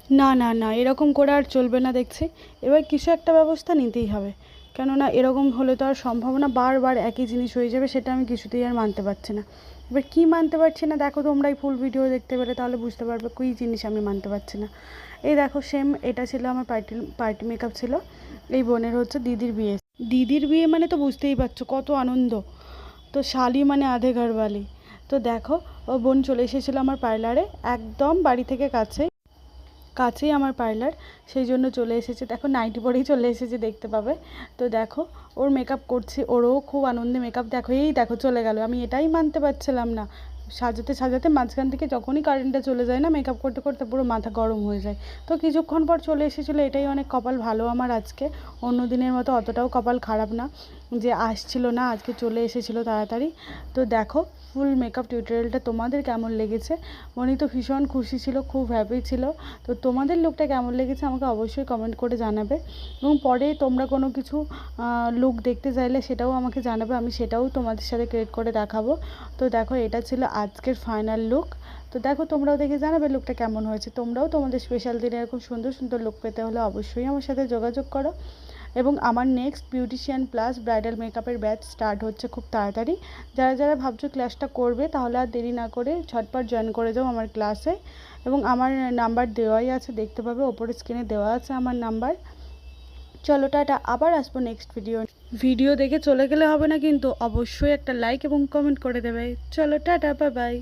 না না না, এরকম করে আর চলবে না দেখছি। এবার কিছু একটা ব্যবস্থা নিতেই হবে, কেননা এরকম হলে তো আর সম্ভব না, বারবার একই জিনিস হয়ে যাবে, সেটা আমি কিছুতেই আর মানতে পারছি না। এবার কী মানতে পারছি না দেখো, তোমরা এই ফুল ভিডিও দেখতে পেলে তাহলে বুঝতে পারবে কী জিনিস আমি মানতে পারছি না। এই দেখো, সেম এটা ছিল আমার পার্টি মেকআপ ছিল। এই বোনের হচ্ছে দিদির বিয়ে। দিদির বিয়ে মানে তো বুঝতেই পারছো কত আনন্দ। তো শালি মানে আধে ঘরবালি। তো দেখো, ও বোন চলে এসেছিলো আমার পার্লারে, একদম বাড়ি থেকে কাছেই আমার পার্লার, সেই জন্য চলে এসেছে। দেখো নাইটি পরেই চলে এসেছে, দেখতে পাবে। তো দেখো, ওর মেকআপ করছি, ওরও খুব আনন্দে মেকআপ। দেখো, এই দেখো চলে গেল, আমি এটাই মানতে পারছিলাম না। সাজাতে সাজাতে মাঝখান থেকে যখনই কারেন্টটা চলে যায় না, মেকআপ করতে করতে পুরো মাথা গরম হয়ে যায়। তো কিছুক্ষণ পর চলে এসেছিলো, এটাই অনেক কপাল ভালো আমার আজকে। অন্য দিনের মতো অতটাও কপাল খারাপ না যে আসছিল না, আজকে চলে এসেছিলো তাড়াতাড়ি। তো দেখো, ফুল মেকআপ টিউটোরিয়ালটা তোমাদের কেমন লেগেছে? মনি তো ভীষণ খুশি ছিল, খুব হ্যাপি ছিল। তো তোমাদের লুকটা কেমন লেগেছে আমাকে অবশ্যই কমেন্ট করে জানাবে, এবং পরে তোমরা কোনো কিছু লুক দেখতে চাইলে সেটাও আমাকে জানাবে, আমি সেটাও তোমাদের সাথে ক্রিয়েট করে দেখাবো। তো দেখো, এটা ছিল আজকের ফাইনাল লুক। তো দেখো, তোমরাও দেখে জানাবে লুকটা কেমন হয়েছে। তোমরাও তোমাদের স্পেশাল দিনে এরকম সুন্দর সুন্দর লুক পেতে হলে অবশ্যই আমার সাথে যোগাযোগ করো। এবং আমার নেক্সট বিউটিশিয়ান প্লাস ব্রাইডাল মেকআপের ব্যাচ স্টার্ট হচ্ছে খুব তাড়াতাড়ি। যারা যারা ভাবছো ক্লাসটা করবে, তাহলে আর দেরি না করে ঝটপট জয়েন করে যাও আমার ক্লাসে। এবং আমার নাম্বার দেওয়াই আছে, দেখতে পাবে ওপরে স্ক্রিনে দেওয়া আছে আমার নাম্বার। চলো টাটা, আবার আসবো নেক্সট ভিডিও দেখে চলে গেলে হবে না কিন্তু, অবশ্যই একটা লাইক এবং কমেন্ট করে দেবে। চলো টাটা, বাই বাই।